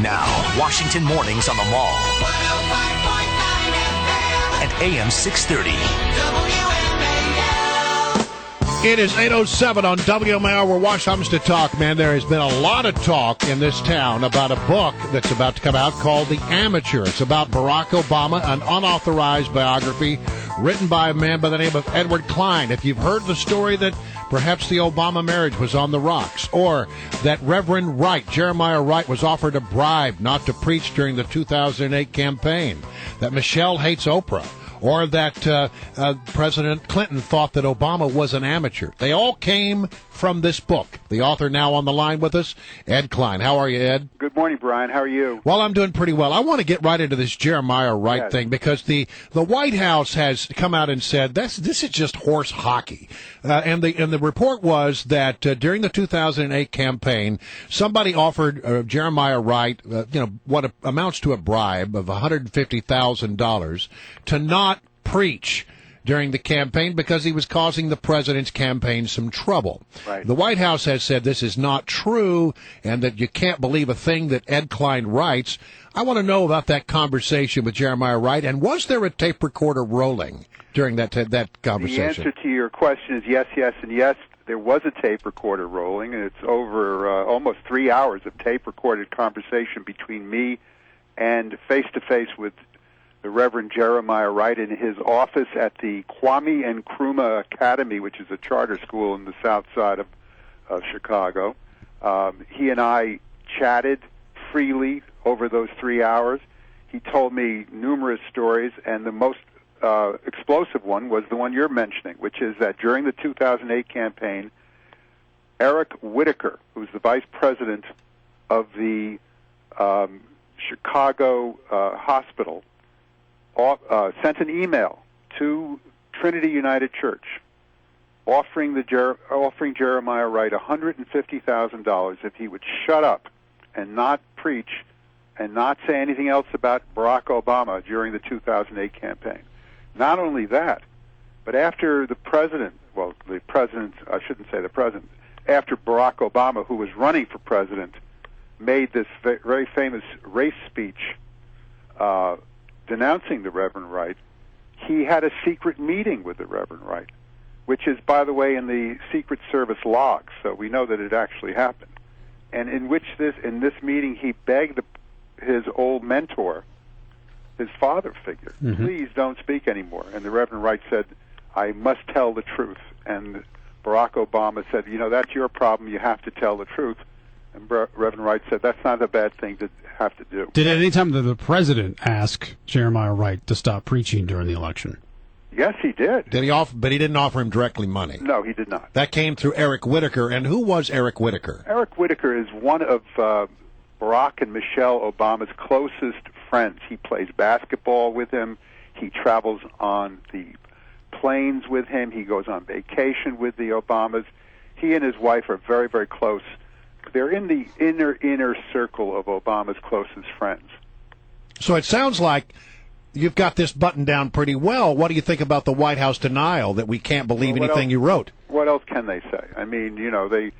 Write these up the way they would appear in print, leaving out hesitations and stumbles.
Now, Washington mornings on the Mall. And AM 630. It is 8:07 on WMAL, where Wash comes to talk. Man, there has been a lot of talk in this town about a book that's about to come out called The Amateur. It's about Barack Obama, an unauthorized biography written by a man by the name of Edward KLEIN. If you've heard the story that perhaps the Obama marriage was on the rocks, or that Reverend Wright, Jeremiah Wright, was offered a bribe not to preach during the 2008 campaign, that Michelle hates Oprah, or that President Clinton thought that Obama was an amateur. They all came from this book. The author now on the line with us, Ed KLEIN. How are you, Ed? Good morning, Brian. How are you? Well, I'm doing pretty well. I want to get right into this Jeremiah Wright thing, because the White House has come out and said this is just horse hockey. And the report was that during the 2008 campaign, somebody offered Jeremiah Wright, what amounts to a bribe of $150,000 to not preach during the campaign because he was causing the president's campaign some trouble. Right. The White House has said this is not true and that you can't believe a thing that Ed KLEIN writes. I want to know about that conversation with Jeremiah Wright, and was there a tape recorder rolling during that conversation? The answer to your question is yes, yes, and yes. There was a tape recorder rolling, and it's over almost 3 hours of tape-recorded conversation between me and face-to-face with the Reverend Jeremiah Wright in his office at the Kwame Nkrumah Academy, which is a charter school in the south side of Chicago. He and I chatted freely over those 3 hours. He told me numerous stories, and the most explosive one was the one you're mentioning, which is that during the 2008 campaign, Eric Whitaker, who's the vice president of the Chicago hospital, sent an email to Trinity United Church offering Jeremiah Wright $150,000 if he would shut up and not preach and not say anything else about Barack Obama during the 2008 campaign. Not only that, but after after Barack Obama, who was running for president, made this very famous race speech denouncing the Reverend Wright, he had a secret meeting with the Reverend Wright, which is, by the way, in the Secret Service logs, so we know that it actually happened. And in this meeting, he begged his old mentor, his father figure, please don't speak anymore. And the Reverend Wright said, I must tell the truth. And Barack Obama said, that's your problem, you have to tell the truth. And Reverend Wright said, that's not a bad thing to have to do. Did at any time the president ask Jeremiah Wright to stop preaching during the election? Yes, he did. But he didn't offer him directly money? No, he did not. That came through Eric Whitaker. And who was Eric Whitaker? Eric Whitaker is one of Barack and Michelle Obama's closest friends. He plays basketball with him. He travels on the planes with him. He goes on vacation with the Obamas. He and his wife are very, very close. They're in the inner circle of Obama's closest friends. So it sounds like you've got this buttoned down pretty well. What do you think about the White House denial that we can't believe anything you wrote? What else can they say? I mean, are they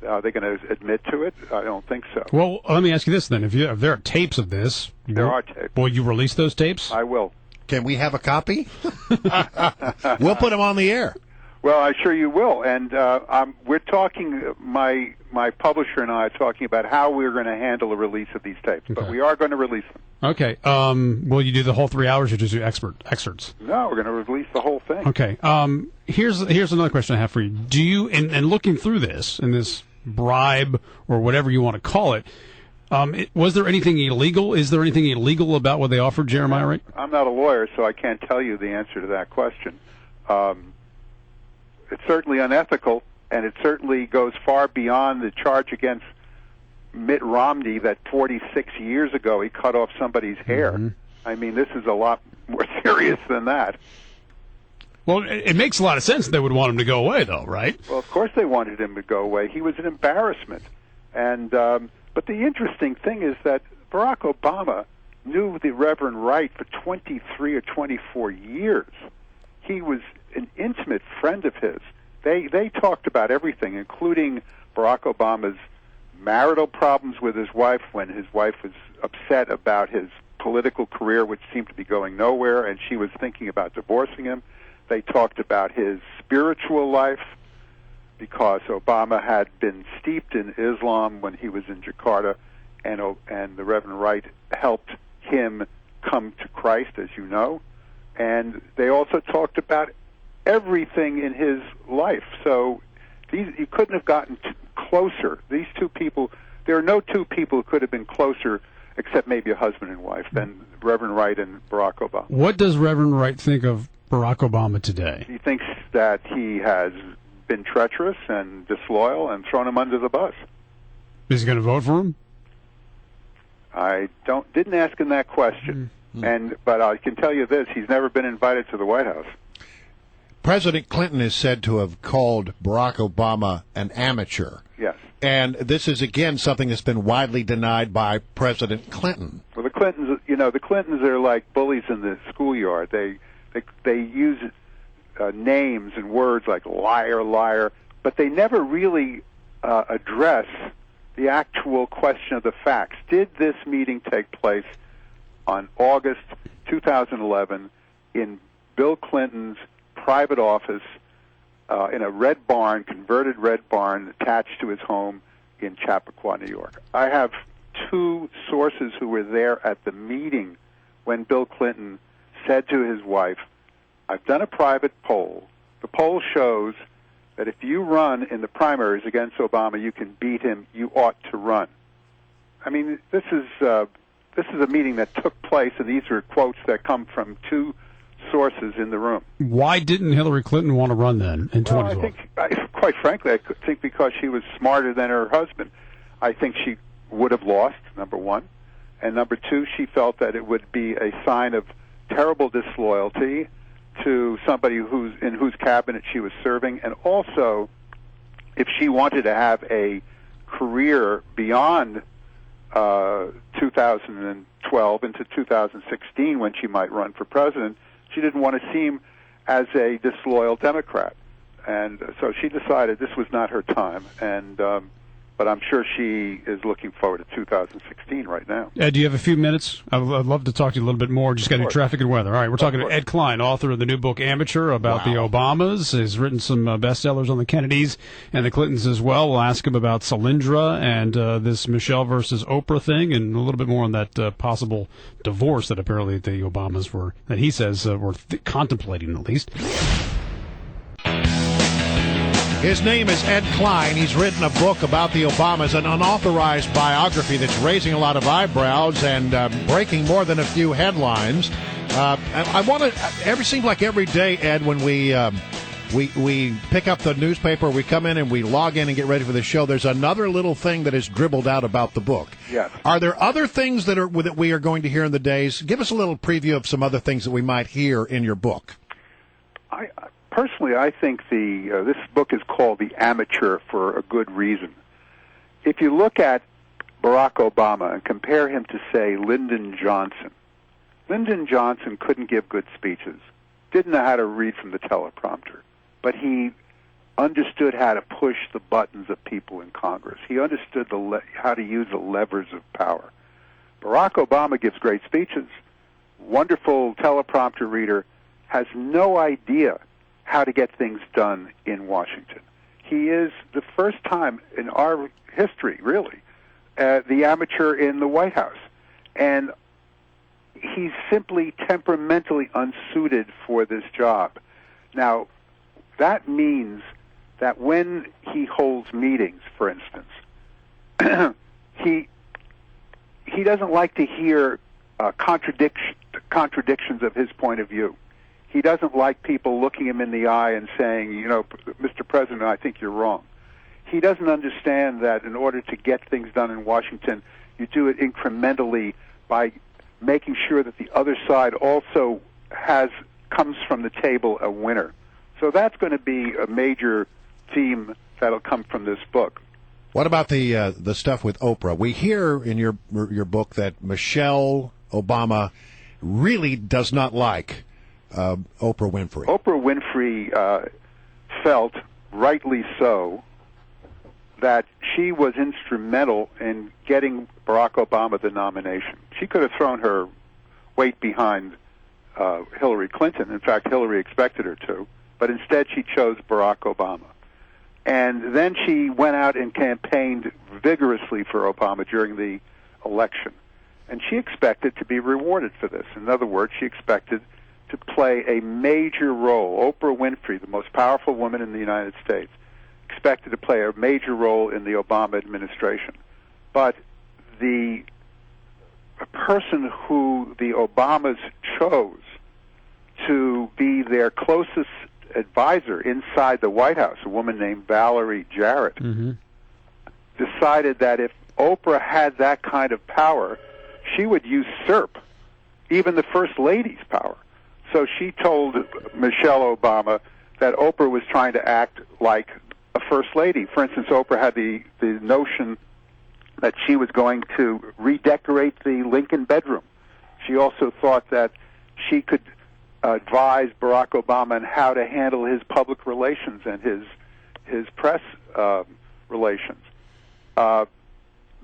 going to admit to it? I don't think so. Well, let me ask you this then. If there are tapes of this... There are tapes. Will you release those tapes? I will. Can we have a copy? We'll put them on the air. Well, I'm sure you will. And we're talking, my publisher and I are talking about how we're going to handle the release of these tapes. Okay. But we are going to release them. Okay. Will you do the whole 3 hours or just do excerpts? No, we're going to release the whole thing. Okay. Here's another question I have for you. Do you, in looking through this, in this bribe or whatever you want to call it, was there anything illegal? Is there anything illegal about what they offered Jeremiah Wright? I'm not a lawyer, so I can't tell you the answer to that question. It's certainly unethical, and it certainly goes far beyond the charge against Mitt Romney that 46 years ago he cut off somebody's hair. I mean, this is a lot more serious than that. Well, it makes a lot of sense that they would want him to go away, though, right? Well, of course they wanted him to go away. He was an embarrassment. And but the interesting thing is that Barack Obama knew the Reverend Wright for 23 or 24 years. He was an intimate friend of his. They talked about everything, including Barack Obama's marital problems with his wife when his wife was upset about his political career, which seemed to be going nowhere, and she was thinking about divorcing him. They talked about his spiritual life, because Obama had been steeped in Islam when he was in Jakarta, and the Reverend Wright helped him come to Christ, as you know. And they also talked about everything in his life. So you couldn't have gotten closer. These two people, there are no two people who could have been closer, except maybe a husband and wife, than Reverend Wright and Barack Obama. What does Reverend Wright think of Barack Obama today? He thinks that he has been treacherous and disloyal and thrown him under the bus. Is he going to vote for him? I didn't ask him that question, but I can tell you this: he's never been invited to the White House. President Clinton is said to have called Barack Obama an amateur. Yes. And this is, again, something that's been widely denied by President Clinton. Well, the Clintons are like bullies in the schoolyard. They use names and words like liar, liar, but they never really address the actual question of the facts. Did this meeting take place on August 2011 in Bill Clinton's private office in a red barn, converted red barn attached to his home in Chappaqua, New York? I have two sources who were there at the meeting when Bill Clinton said to his wife, "I've done a private poll. The poll shows that if you run in the primaries against Obama, you can beat him. You ought to run." I mean, this is a meeting that took place, and these are quotes that come from two sources in the room. Why didn't Hillary Clinton want to run then in 2012? Quite frankly, I think because she was smarter than her husband. I think she would have lost, number one. And number two, she felt that it would be a sign of terrible disloyalty to somebody in whose cabinet she was serving. And also, if she wanted to have a career beyond 2012 into 2016, when she might run for president, she didn't want to seem as a disloyal Democrat. And so she decided this was not her time. But I'm sure she is looking forward to 2016 right now. Ed, do you have a few minutes? I'd love to talk to you a little bit more. Just getting traffic and weather. All right, we're talking to Ed KLEIN, author of the new book Amateur, about the Obamas. He's written some bestsellers on the Kennedys and the Clintons as well. We'll ask him about Solyndra and this Michelle versus Oprah thing, and a little bit more on that possible divorce that apparently the Obamas were, that he says were contemplating at least. His name is Ed KLEIN. He's written a book about the Obamas, an unauthorized biography that's raising a lot of eyebrows and breaking more than a few headlines. I want to. Seems like every day, Ed, when we pick up the newspaper, we come in and we log in and get ready for the show, there's another little thing that is dribbled out about the book. Yes. Are there other things that we are going to hear in the days? Give us a little preview of some other things that we might hear in your book. Personally, I think this book is called The Amateur for a good reason. If you look at Barack Obama and compare him to, say, Lyndon Johnson couldn't give good speeches, didn't know how to read from the teleprompter, but he understood how to push the buttons of people in Congress. He understood how to use the levers of power. Barack Obama gives great speeches, wonderful teleprompter reader, has no idea how to get things done in Washington. He is the first time in our history, really, the amateur in the White House. And he's simply temperamentally unsuited for this job. Now, that means that when he holds meetings, for instance, he doesn't like to hear contradictions of his point of view. He doesn't like people looking him in the eye and saying, Mr. President, I think you're wrong. He doesn't understand that in order to get things done in Washington, you do it incrementally by making sure that the other side also comes from the table a winner. So that's going to be a major theme that'll come from this book. What about the stuff with Oprah? We hear in your book that Michelle Obama really does not like Oprah Winfrey. Oprah Winfrey felt, rightly so, that she was instrumental in getting Barack Obama the nomination. She could have thrown her weight behind Hillary Clinton. In fact, Hillary expected her to, but instead she chose Barack Obama. And then she went out and campaigned vigorously for Obama during the election. And she expected to be rewarded for this. In other words, she expected to play a major role. Oprah Winfrey, the most powerful woman in the United States, expected to play a major role in the Obama administration. But the person who the Obamas chose to be their closest advisor inside the White House, a woman named Valerie Jarrett, decided that if Oprah had that kind of power, she would usurp even the First Lady's power. So she told Michelle Obama that Oprah was trying to act like a First Lady. For instance, Oprah had the notion that she was going to redecorate the Lincoln bedroom. She also thought that she could advise Barack Obama on how to handle his public relations and his press relations.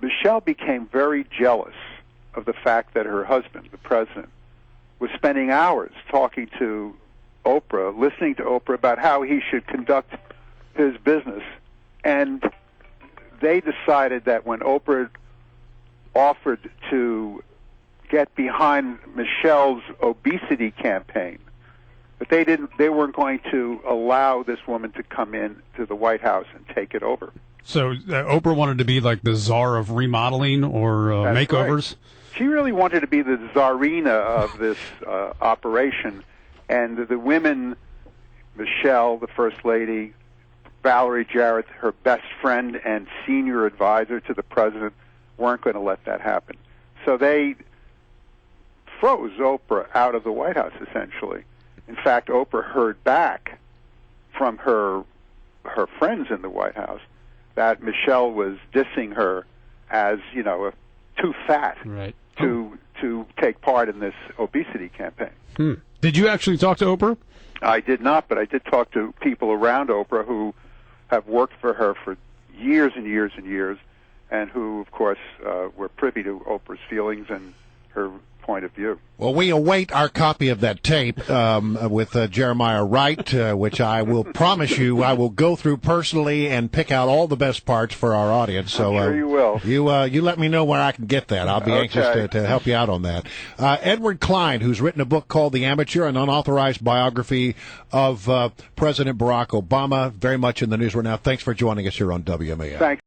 Michelle became very jealous of the fact that her husband, the president, was spending hours talking to Oprah, listening to Oprah about how he should conduct his business. And they decided that when Oprah offered to get behind Michelle's obesity campaign, that they weren't going to allow this woman to come in to the White House and take it over. So Oprah wanted to be like the czar of remodeling or makeovers? Right. She really wanted to be the czarina of this operation. And the women, Michelle, the First Lady, Valerie Jarrett, her best friend and senior advisor to the president, weren't going to let that happen. So they froze Oprah out of the White House, essentially. In fact, Oprah heard back from her friends in the White House that Michelle was dissing her as, too fat to take part in this obesity campaign. Did you actually talk to Oprah? I did not, but I did talk to people around Oprah who have worked for her for years and years and years, and who, of course, were privy to Oprah's feelings and her point of view. Well, we await our copy of that tape with Jeremiah Wright, which I will promise you I will go through personally and pick out all the best parts for our audience. So I'm sure you will. You let me know where I can get that. I'll be anxious to help you out on that. Edward KLEIN, who's written a book called The Amateur, an unauthorized biography of President Barack Obama, very much in the news right now. Thanks for joining us here on WMAL. Thanks.